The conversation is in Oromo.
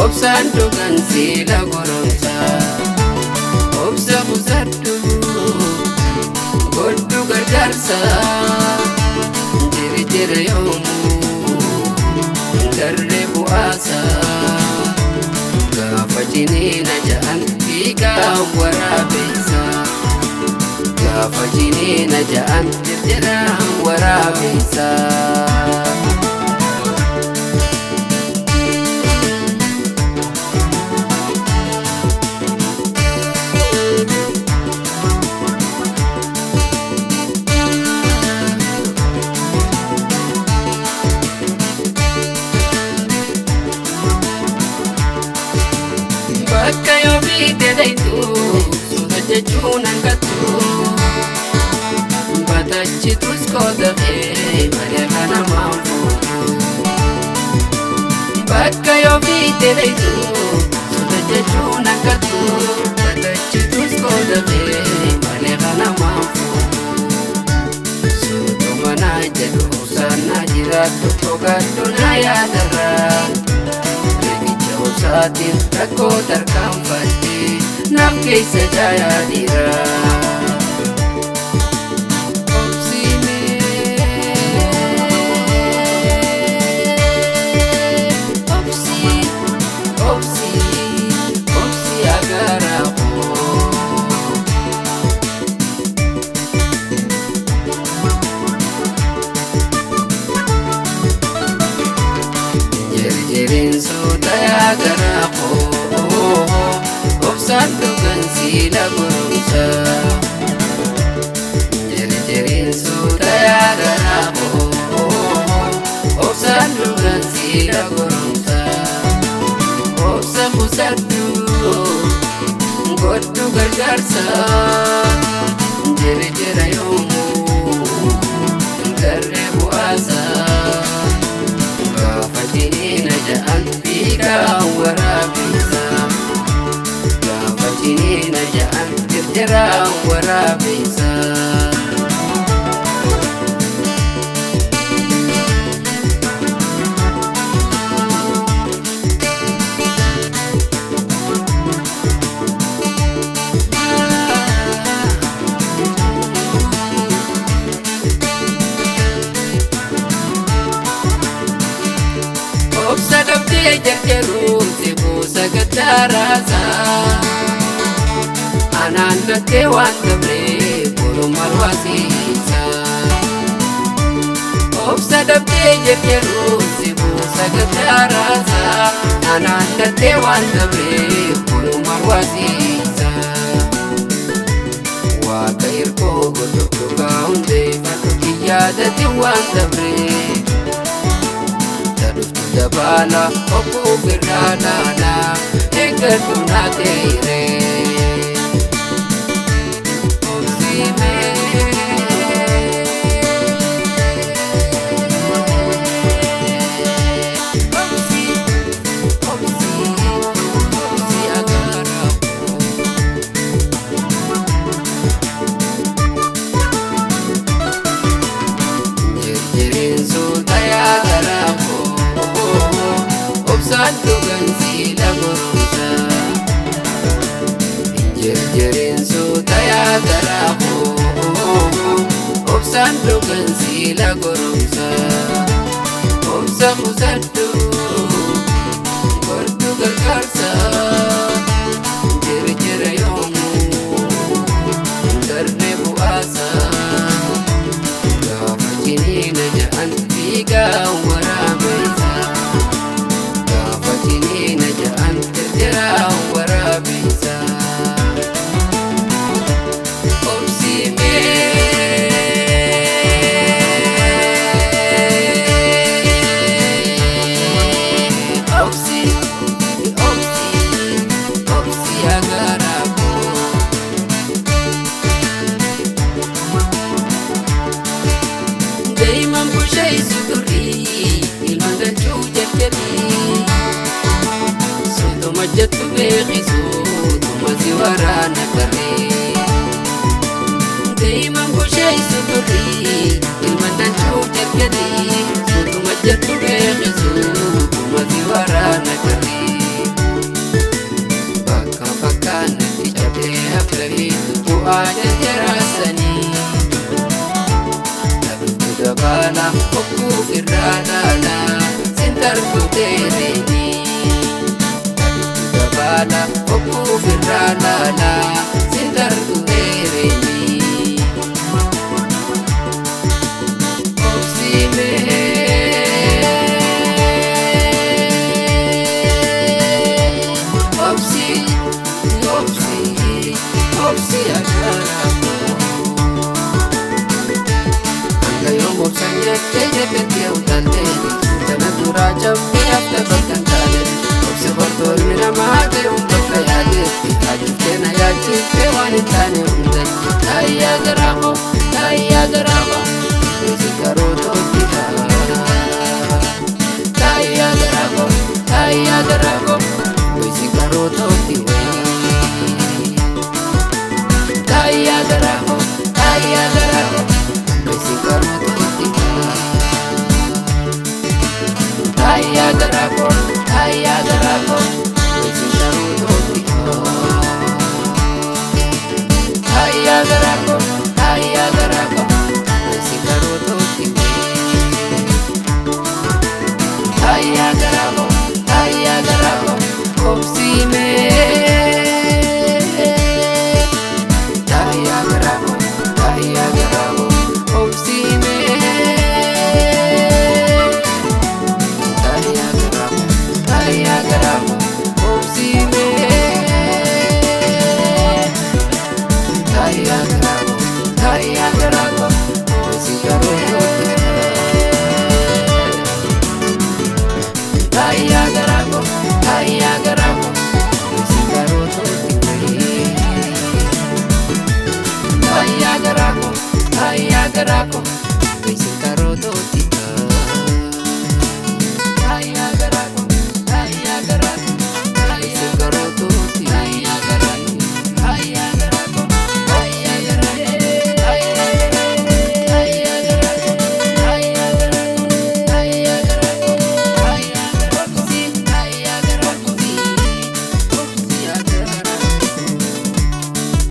obsaan dhugan sila goromsa obsa qusadhu godhu gargaarsa jira yoomu garre bu'aasa gaafa jiniina ja'an fiigaa waraabessa gaafa jiniina ja'an jira waraabessa. Bakka yoo fiite daytu suuta jechuun hanqattu batachitus kootafee malee kana maal fuutu. Bakka yoo fiite daytu suuta jechuun hanqattu batachitus kootafee malee kana maal fuutu. Suutuma naa jedhu saanaa jiraattu dhokattu naa yaadarraa. Saatiin rakkoo tarkaanfattee naaf keessa jaayaa dhiiraa. Obsi agaraa koo jirjirin soota agaraa koo obsaan dhugan sila goromsa jirjirin soota agaraa koo obsaan dhugan sila goromsa obsa qusadhu godhu gargaarsa jira yoomu garre bu'aasa gaafa jiniina ja'an fiigaa waraabessa gaafa jiniina ja'an jira waraabessa. Obsa dhabdee jarjaruu si buusa gaddaaraasa anaan dhattee waan dabree borumal waasiisa. Obsa dhabdee jarjaruu si buusa gaddaaraasa anaan dhattee waan dabree borumal waasiisa. Waaqa hirkoo godhu dhugaa hundee fadhu kiyyaadatti waan dabree. Dabala oku birralala eeggadhu naa ta'ire. Obsi agaraa koo jirjirin soota agaraa koo obsaan dhugan sila goromsa jirjirin soota agaraa koo obsaan dhugan sila goromsa obsa qusadhu godhu gargaarsa jira yoomu garre bu'aasa gaafa jiniina ja'an fiigaa waraabessa gaafa jiniina ja'an jira waraabessa. Obsi agaraa koo deeman busheessu turrii ilma galchuu jajjabii sootuma jettu beekisu tuma si waraana garee. Deeman busheessu turrii ilma galchuu jajjabii sootuma jettu beekisu tuma si waraana garee. dabala Okkuu firraa laala Sintartu teereeni dabala Okkuu firraa laala Sintartu teereeni Obsi agarako Anga yomo sanya teje peti utandeni Tana dura jambi afta bakantale Obsi bartol mina maate umbakka yaadeti Ajifte na yaachifte wani tane undani Tai agarako Isi karoto tiha Tai agarako Isi karoto tiha Tai agarako Isi karoto tiha Tai agarako